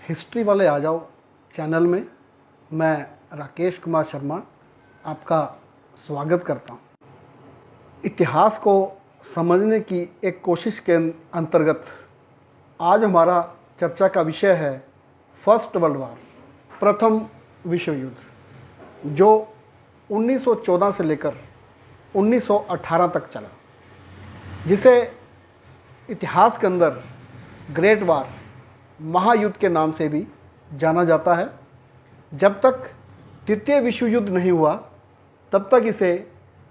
History वाले आ जाओ channel में मैं राकेश कुमार शर्मा आपका स्वागत करता हूँ। इतिहास को समझने की एक कोशिश के अंतर्गत आज हमारा चर्चा का विषय है फर्स्ट वर्ल्ड वार, प्रथम विश्व युद्ध, जो 1914 से लेकर 1918 तक चला, जिसे इतिहास के अंदर ग्रेट वार, महायुद्ध के नाम से भी जाना जाता है। जब तक तृतीय विश्व युद्ध नहीं हुआ तब तक इसे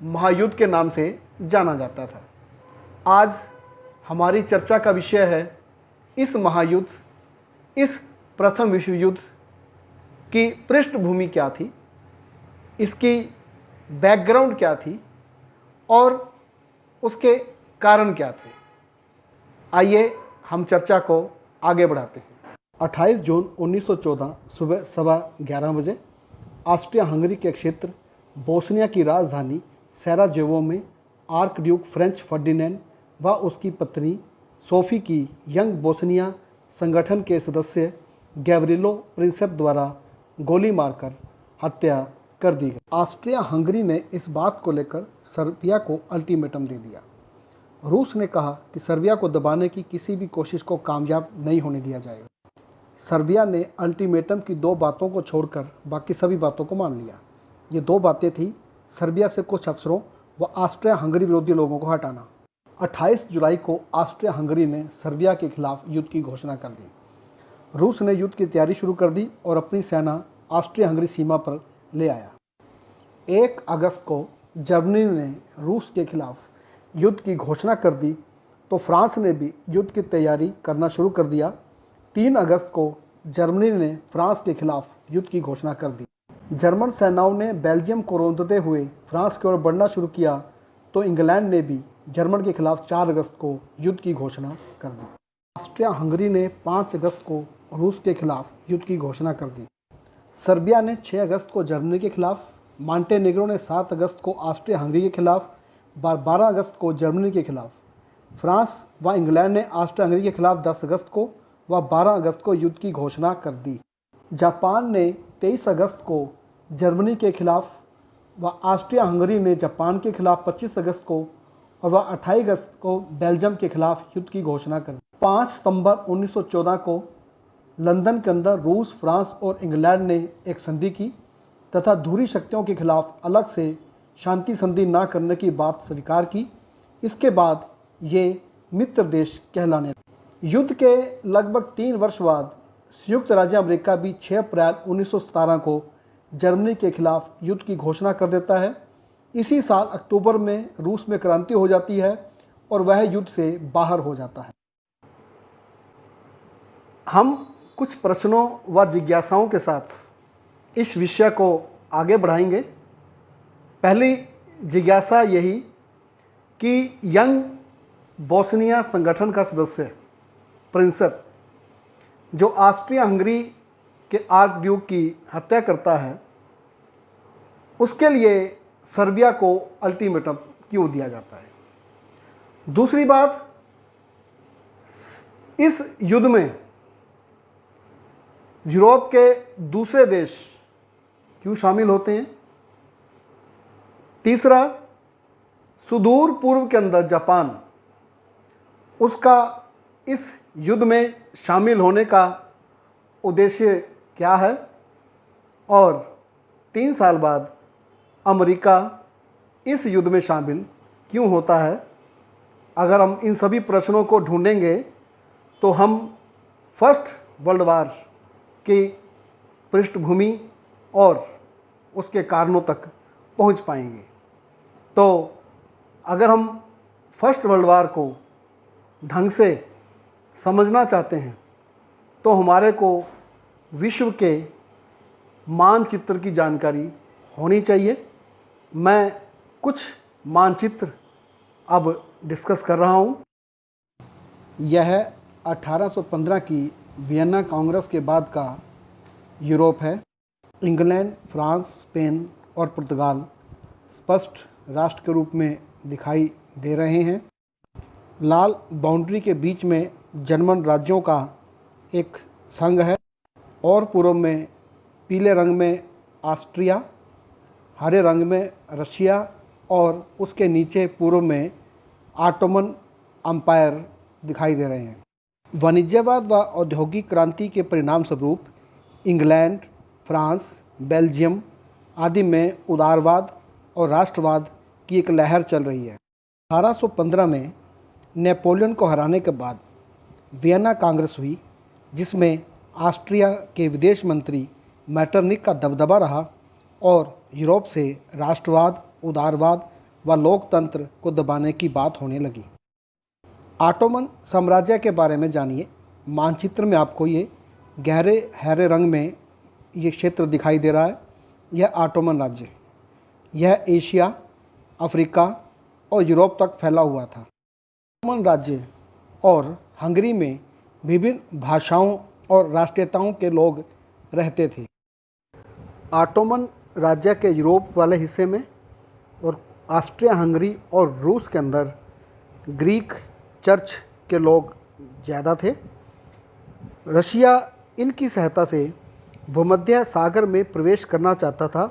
महायुद्ध के नाम से जाना जाता था। आज हमारी चर्चा का विषय है इस महायुद्ध, इस प्रथम विश्व युद्ध की पृष्ठभूमि क्या थी, इसकी बैकग्राउंड क्या थी और उसके कारण क्या थे। आइए हम चर्चा को आगे बढ़ाते हैं। 28 जून 1914 सुबह 11:15 बजे ऑस्ट्रिया हंगरी के क्षेत्र बोस्निया की राजधानी सराजेवो में आर्क ड्यूक फ्रेंच फर्डिनेंड व उसकी पत्नी सोफी की यंग बोस्निया संगठन के सदस्य गैवरिलो प्रिंसेप द्वारा गोली मारकर हत्या कर दी गई। ऑस्ट्रिया हंगरी ने इस बात को लेकर सर्बिया को अल्टीमेटम दे दिया। रूस ने कहा कि सर्बिया को दबाने की किसी भी कोशिश को कामयाब नहीं होने दिया जाएगा। सर्बिया ने अल्टीमेटम की 2 बातों को छोड़कर बाकी सभी बातों को मान लिया। ये 2 बातें थी: सर्बिया से कुछ अफसरों व ऑस्ट्रिया हंगरी विरोधी लोगों को हटाना। 28 जुलाई को ऑस्ट्रिया हंगरी ने सर्बिया के खिलाफ युद्ध की घोषणा कर दी। रूस ने युद्ध की तैयारी शुरू कर दी और अपनी सेना ऑस्ट्रिया हंगरी सीमा पर ले आया। 1 अगस्त को जर्मनी ने रूस के खिलाफ युद्ध की घोषणा कर दी तो फ्रांस ने भी युद्ध की तैयारी करना शुरू कर दिया। 3 अगस्त को जर्मनी ने फ्रांस के खिलाफ युद्ध की घोषणा कर दी। जर्मन सेनाओं ने बेल्जियम को रौंदते हुए फ्रांस की ओर बढ़ना शुरू किया तो इंग्लैंड ने भी जर्मन के खिलाफ 4 अगस्त को युद्ध की घोषणा कर दी। ऑस्ट्रिया हंगरी ने 5 अगस्त को रूस के खिलाफ युद्ध की घोषणा कर दी। सर्बिया ने 6 अगस्त को जर्मनी के खिलाफ, मॉन्टेनेग्रो ने 7 अगस्त को ऑस्ट्रिया हंगरी के खिलाफ, 12 अगस्त को जर्मनी के खिलाफ, फ्रांस व इंग्लैंड ने ऑस्ट्रिया हंगरी के खिलाफ 10 अगस्त को व 12 अगस्त को युद्ध की घोषणा कर दी। जापान ने 23 अगस्त को जर्मनी के खिलाफ व ऑस्ट्रिया हंगरी ने जापान के खिलाफ 25 अगस्त को और वह 28 अगस्त को बेल्जियम के खिलाफ युद्ध की घोषणा कर दी। 5 सितंबर 1914 को लंदन के अंदर रूस, फ्रांस और इंग्लैंड ने एक संधि की तथा धुरी शक्तियों के खिलाफ अलग से शांति संधि न करने की बात स्वीकार की। इसके बाद ये मित्र देश कहलाने लगे। युद्ध के लगभग 3 वर्ष बाद संयुक्त राज्य अमेरिका भी 6 अप्रैल 1917 को जर्मनी के खिलाफ युद्ध की घोषणा कर देता है। इसी साल अक्टूबर में रूस में क्रांति हो जाती है और वह युद्ध से बाहर हो जाता है। हम कुछ प्रश्नों व जिज्ञासाओं के साथ इस विषय को आगे बढ़ाएंगे। पहली जिज्ञासा यही कि यंग बोस्निया संगठन का सदस्य प्रिंसेप, जो ऑस्ट्रिया हंगरी के आर्क ड्यूक की हत्या करता है, उसके लिए सर्बिया को अल्टीमेटम क्यों दिया जाता है। दूसरी बात, इस युद्ध में यूरोप के दूसरे देश क्यों शामिल होते हैं। तीसरा, सुदूर पूर्व के अंदर जापान, उसका इस युद्ध में शामिल होने का उद्देश्य क्या है। और 3 साल बाद अमेरिका इस युद्ध में शामिल क्यों होता है। अगर हम इन सभी प्रश्नों को ढूंढेंगे तो हम फर्स्ट वर्ल्ड वार की पृष्ठभूमि और उसके कारणों तक पहुंच पाएंगे। तो अगर हम फर्स्ट वर्ल्ड वार को ढंग से समझना चाहते हैं तो हमारे को विश्व के मानचित्र की जानकारी होनी चाहिए। मैं कुछ मानचित्र अब डिस्कस कर रहा हूं। यह 1815 की वियना कांग्रेस के बाद का यूरोप है। इंग्लैंड, फ्रांस, स्पेन और पुर्तगाल स्पष्ट राष्ट्र के रूप में दिखाई दे रहे हैं। लाल बाउंड्री के बीच में जर्मन राज्यों का एक संघ है। और पूर्व में पीले रंग में ऑस्ट्रिया, हरे रंग में रशिया और उसके नीचे पूर्व में ऑटोमन अम्पायर दिखाई दे रहे हैं। वाणिज्यवाद व औद्योगिक क्रांति के परिणाम स्वरूप इंग्लैंड, फ्रांस, बेल्जियम आदि में उदारवाद और राष्ट्रवाद की एक लहर चल रही है। 1815 में नेपोलियन को हराने के बाद वियना कांग्रेस हुई, जिसमें ऑस्ट्रिया के विदेश मंत्री मैटरनिक का दबदबा रहा और यूरोप से राष्ट्रवाद, उदारवाद व लोकतंत्र को दबाने की बात होने लगी। ऑटोमन साम्राज्य के बारे में जानिए। मानचित्र में आपको ये गहरे हरे रंग में ये क्षेत्र दिखाई दे रहा है। यह ऑटोमन राज्य, यह एशिया, अफ्रीका और यूरोप तक फैला हुआ था। ऑटोमन राज्य और हंगरी में विभिन्न भाषाओं और राष्ट्रीयताओं के लोग रहते थे। ऑटोमन राज्य के यूरोप वाले हिस्से में और ऑस्ट्रिया हंगरी और रूस के अंदर ग्रीक चर्च के लोग ज़्यादा थे। रशिया इनकी सहायता से भूमध्य सागर में प्रवेश करना चाहता था,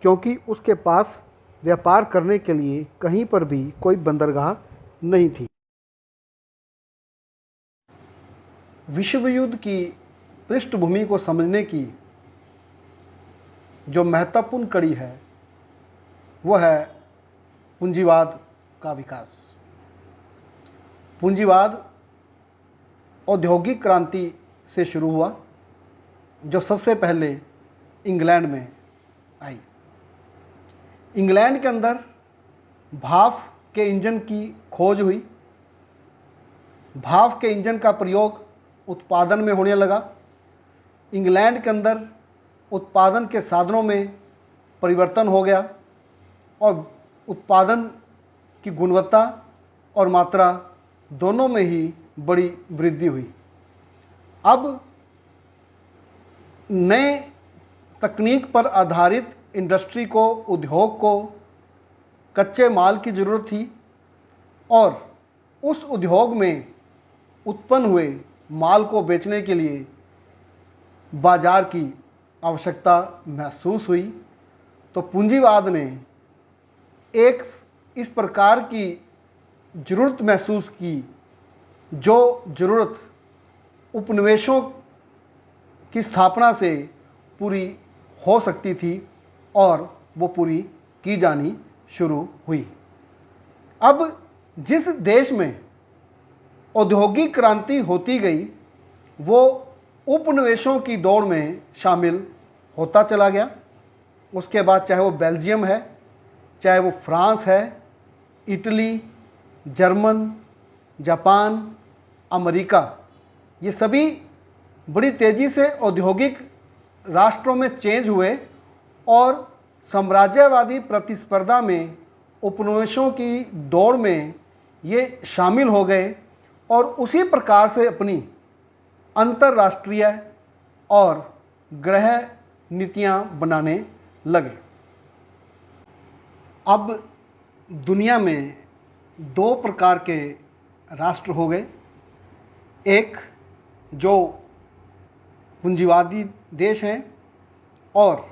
क्योंकि उसके पास व्यापार करने के लिए कहीं पर भी कोई बंदरगाह नहीं थी। विश्व युद्ध की पृष्ठभूमि को समझने की जो महत्वपूर्ण कड़ी है वह है पूंजीवाद का विकास। पूंजीवाद औद्योगिक क्रांति से शुरू हुआ, जो सबसे पहले इंग्लैंड में आई। इंग्लैंड के अंदर भाप के इंजन की खोज हुई। भाप के इंजन का प्रयोग उत्पादन में होने लगा। इंग्लैंड के अंदर उत्पादन के साधनों में परिवर्तन हो गया और उत्पादन की गुणवत्ता और मात्रा दोनों में ही बड़ी वृद्धि हुई। अब नए तकनीक पर आधारित इंडस्ट्री को, उद्योग को कच्चे माल की ज़रूरत थी और उस उद्योग में उत्पन्न हुए माल को बेचने के लिए बाजार की आवश्यकता महसूस हुई। तो पूंजीवाद ने एक इस प्रकार की ज़रूरत महसूस की, जो ज़रूरत उपनिवेशों की स्थापना से पूरी हो सकती थी और वो पूरी की जानी शुरू हुई। अब जिस देश में औद्योगिक क्रांति होती गई, वो उपनिवेशों की दौड़ में शामिल होता चला गया। उसके बाद चाहे वो बेल्जियम है, चाहे वो फ्रांस है, इटली, जर्मन, जापान, अमेरिका, ये सभी बड़ी तेज़ी से औद्योगिक राष्ट्रों में चेंज हुए और साम्राज्यवादी प्रतिस्पर्धा में उपनिवेशों की दौड़ में ये शामिल हो गए और उसी प्रकार से अपनी अंतर्राष्ट्रीय और गृह नीतियां बनाने लगे। अब दुनिया में दो प्रकार के राष्ट्र हो गए। एक जो पूंजीवादी देश हैं और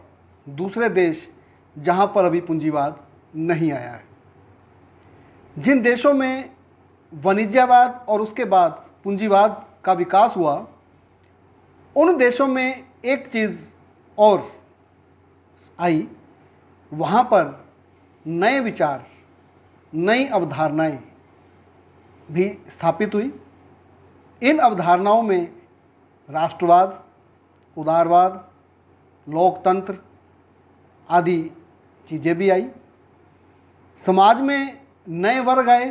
दूसरे देश जहां पर अभी पूंजीवाद नहीं आया है। जिन देशों में वाणिज्यवाद और उसके बाद पूंजीवाद का विकास हुआ, उन देशों में एक चीज़ और आई, वहाँ पर नए विचार, नई अवधारणाएं भी स्थापित हुई। इन अवधारणाओं में राष्ट्रवाद, उदारवाद, लोकतंत्र आदि चीज़ें भी आई। समाज में नए वर्ग आए,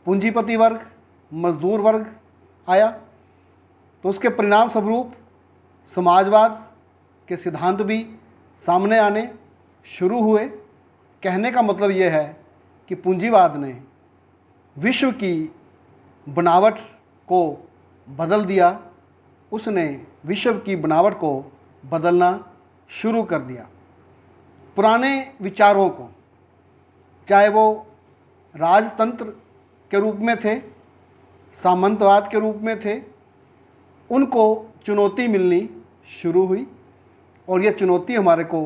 पूंजीपति वर्ग, मजदूर वर्ग आया। तो उसके परिणाम स्वरूप समाजवाद के सिद्धांत भी सामने आने शुरू हुए। कहने का मतलब ये है कि पूंजीवाद ने विश्व की बनावट को बदल दिया। उसने विश्व की बनावट को बदलना शुरू कर दिया। पुराने विचारों को, चाहे वो राजतंत्र के रूप में थे, सामंतवाद के रूप में थे, उनको चुनौती मिलनी शुरू हुई और यह चुनौती हमारे को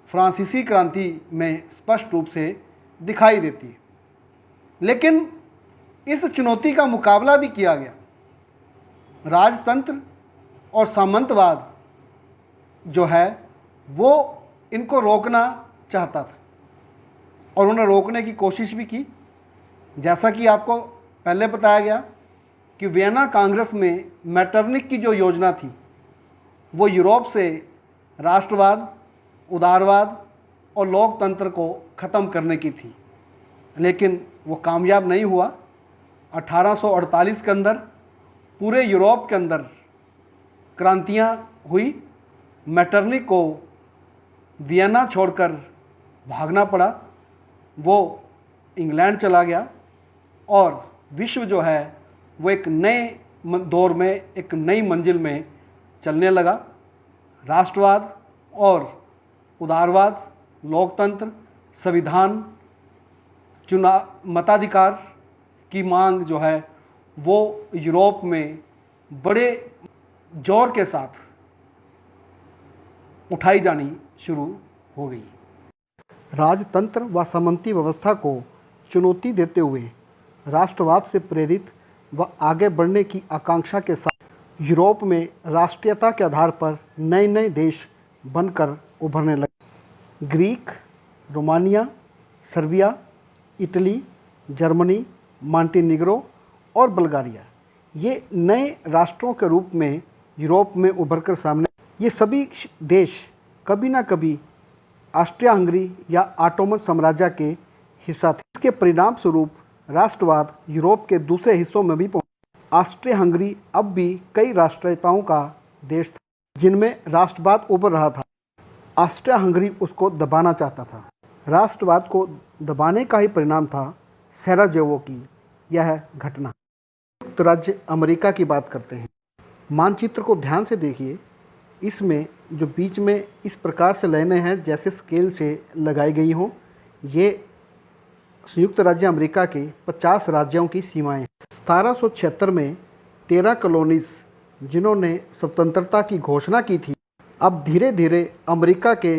फ्रांसीसी क्रांति में स्पष्ट रूप से दिखाई देती है। लेकिन इस चुनौती का मुकाबला भी किया गया। राजतंत्र और सामंतवाद जो है वो इनको रोकना चाहता था और उन्हें रोकने की कोशिश भी की। जैसा कि आपको पहले बताया गया कि वियना कांग्रेस में मेटरनिक की जो योजना थी वो यूरोप से राष्ट्रवाद, उदारवाद और लोकतंत्र को ख़त्म करने की थी, लेकिन वो कामयाब नहीं हुआ। 1848 के अंदर पूरे यूरोप के अंदर क्रांतियाँ हुई। मेटरनिक को वियना छोड़कर भागना पड़ा, वो इंग्लैंड चला गया और विश्व जो है वो एक नए दौर में, एक नई मंजिल में चलने लगा। राष्ट्रवाद और उदारवाद, लोकतंत्र, संविधान, मताधिकार की मांग जो है वो यूरोप में बड़े जोर के साथ उठाई जानी शुरू हो गई। राजतंत्र व सामंती व्यवस्था को चुनौती देते हुए राष्ट्रवाद से प्रेरित व आगे बढ़ने की आकांक्षा के साथ यूरोप में राष्ट्रीयता के आधार पर नए नए देश बनकर उभरने लगे। Greek, Romania, Serbia, Italy, Germany, Montenegro और बल्गारिया, ये नए राष्ट्रों के रूप में यूरोप में उभरकर सामने। ये सभी देश कभी ना कभी ऑस्ट्रिया हंगरी या ऑटोमन साम्राज्य के हिस्सा थे। इसके परिणाम स्वरूप राष्ट्रवाद यूरोप के दूसरे हिस्सों में भी पहुंचा। ऑस्ट्रिया हंगरी अब भी कई राष्ट्रीयताओं का देश था जिनमें राष्ट्रवाद उभर रहा था। ऑस्ट्रिया हंगरी उसको दबाना चाहता था। राष्ट्रवाद को दबाने का ही परिणाम था सराजेवो की यह घटना। संयुक्त राज्य अमेरिका की बात करते हैं। मानचित्र को ध्यान से देखिए। इसमें जो बीच में इस प्रकार से लाइनें हैं जैसे स्केल से लगाई गई हों, ये संयुक्त राज्य अमेरिका के 50 राज्यों की सीमाएं हैं। 1776 में 13 कॉलोनीज जिन्होंने स्वतंत्रता की घोषणा की थी, अब धीरे धीरे अमेरिका के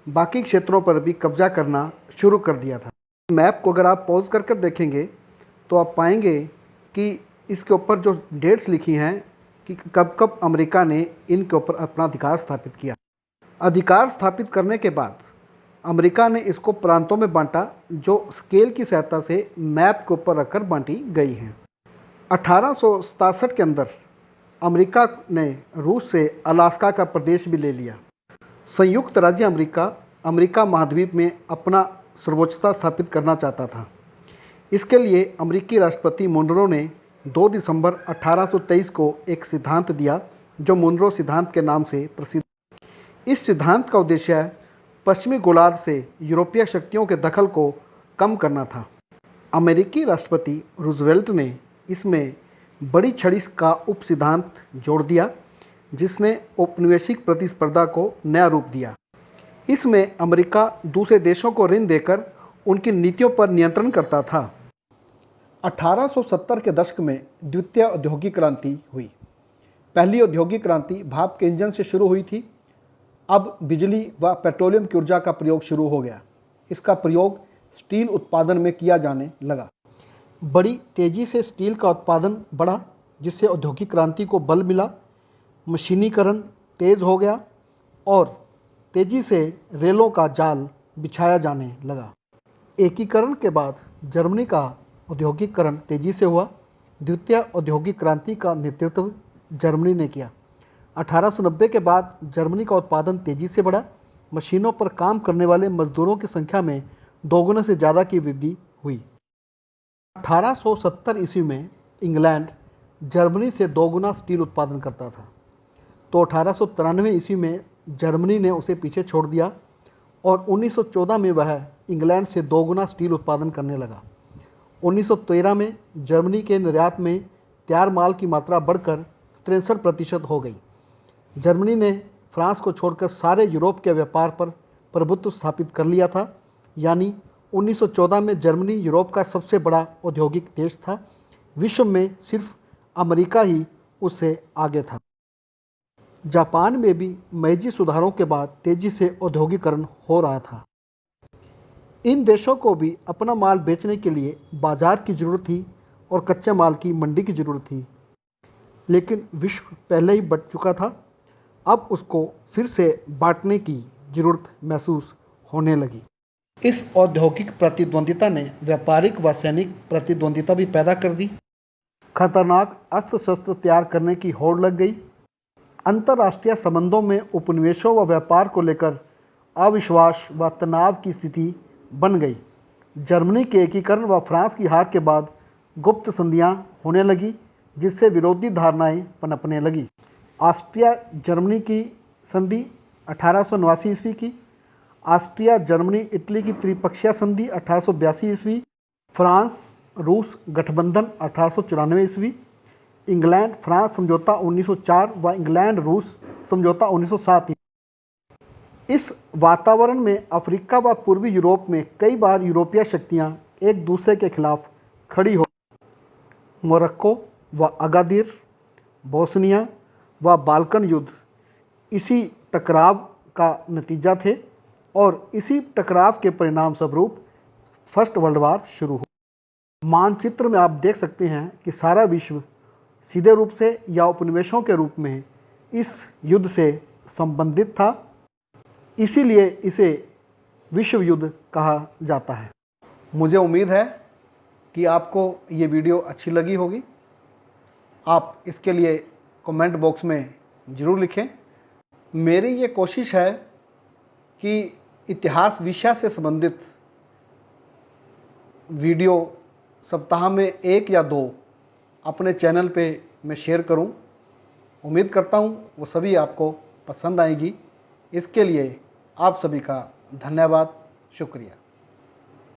बाकी क्षेत्रों पर भी कब्जा करना शुरू कर दिया था। मैप को अगर आप पॉज कर देखेंगे तो आप पाएंगे कि इसके ऊपर जो डेट्स लिखी हैं कि कब कब अमेरिका ने इनके ऊपर अपना अधिकार स्थापित किया। अधिकार स्थापित करने के बाद अमेरिका ने इसको प्रांतों में बांटा जो स्केल की सहायता से मैप के ऊपर रखकर बांटी गई हैं। 1867 के अंदर अमेरिका ने रूस से अलास्का का प्रदेश भी ले लिया। संयुक्त राज्य अमेरिका अमेरिका महाद्वीप में अपना सर्वोच्चता स्थापित करना चाहता था। इसके लिए अमेरिकी राष्ट्रपति मुनरो ने 2 दिसंबर 1823 को एक सिद्धांत दिया जो मुनरो सिद्धांत के नाम से प्रसिद्ध। इस सिद्धांत का उद्देश्य पश्चिमी गोलार्ध से यूरोपीय शक्तियों के दखल को कम करना था। अमेरिकी राष्ट्रपति रूजवेल्ट ने इसमें बड़ी छड़ी का उप सिद्धांत जोड़ दिया जिसने औपनिवेशिक प्रतिस्पर्धा को नया रूप दिया। इसमें अमेरिका दूसरे देशों को ऋण देकर उनकी नीतियों पर नियंत्रण करता था। 1870 के दशक में द्वितीय औद्योगिक क्रांति हुई। पहली औद्योगिक क्रांति भाप के इंजन से शुरू हुई थी। अब बिजली व पेट्रोलियम की ऊर्जा का प्रयोग शुरू हो गया। इसका प्रयोग स्टील उत्पादन में किया जाने लगा। बड़ी तेज़ी से स्टील का उत्पादन बढ़ा जिससे औद्योगिक क्रांति को बल मिला। मशीनीकरण तेज़ हो गया और तेज़ी से रेलों का जाल बिछाया जाने लगा। एकीकरण के बाद जर्मनी का औद्योगिकरण तेज़ी से हुआ। द्वितीय औद्योगिक क्रांति का नेतृत्व जर्मनी ने किया। 1890 के बाद जर्मनी का उत्पादन तेज़ी से बढ़ा। मशीनों पर काम करने वाले मजदूरों की संख्या में 2 गुना से ज़्यादा की वृद्धि हुई। 1870 ईस्वी में इंग्लैंड जर्मनी से 2 गुना स्टील उत्पादन करता था, तो 1893 ईस्वी में जर्मनी ने उसे पीछे छोड़ दिया और 1914 में वह इंग्लैंड से 2 गुना स्टील उत्पादन करने लगा। 1913 में जर्मनी के निर्यात में तैयार माल की मात्रा बढ़कर 63% हो गई। जर्मनी ने फ्रांस को छोड़कर सारे यूरोप के व्यापार पर प्रभुत्व स्थापित कर लिया था, यानी 1914 में जर्मनी यूरोप का सबसे बड़ा औद्योगिक देश था। विश्व में सिर्फ अमेरिका ही उससे आगे था। जापान में भी मेइजी सुधारों के बाद तेजी से औद्योगिकरण हो रहा था। इन देशों को भी अपना माल बेचने के लिए बाजार की ज़रूरत थी और कच्चे माल की मंडी की ज़रूरत थी। लेकिन विश्व पहले ही बढ़ चुका था, अब उसको फिर से बांटने की ज़रूरत महसूस होने लगी। इस औद्योगिक प्रतिद्वंदिता ने व्यापारिक व सैनिक प्रतिद्वंदिता भी पैदा कर दी। खतरनाक अस्त्र शस्त्र तैयार करने की होड़ लग गई। अंतर्राष्ट्रीय संबंधों में उपनिवेशों व व्यापार को लेकर अविश्वास व तनाव की स्थिति बन गई। जर्मनी के एकीकरण व फ्रांस की हार के बाद गुप्त संधियां होने लगी, जिससे विरोधी धारणाएं पनपने लगी। ऑस्ट्रिया जर्मनी की संधि 1889 ईस्वी की, ऑस्ट्रिया जर्मनी इटली की त्रिपक्षीय संधि 1882 ईस्वी, फ्रांस रूस गठबंधन 1894 ईस्वी, इंग्लैंड फ्रांस समझौता 1904 व इंग्लैंड रूस समझौता 1907। इस वातावरण में अफ्रीका व पूर्वी यूरोप में कई बार यूरोपीय शक्तियां एक दूसरे के खिलाफ खड़ी हो। मोरक्को व अगादिर, बोस्निया व बाल्कन युद्ध इसी टकराव का नतीजा थे और इसी टकराव के परिणाम स्वरूप फर्स्ट वर्ल्ड वार शुरू हुआ। मानचित्र में आप देख सकते हैं कि सारा विश्व सीधे रूप से या उपनिवेशों के रूप में इस युद्ध से संबंधित था, इसीलिए इसे विश्व युद्ध कहा जाता है। मुझे उम्मीद है कि आपको ये वीडियो अच्छी लगी होगी। आप इसके लिए कमेंट बॉक्स में ज़रूर लिखें। मेरी ये कोशिश है कि इतिहास विषय से संबंधित वीडियो सप्ताह में 1 या 2 अपने चैनल पे मैं शेयर करूं। उम्मीद करता हूं वो सभी आपको पसंद आएगी। इसके लिए आप सभी का धन्यवाद, शुक्रिया।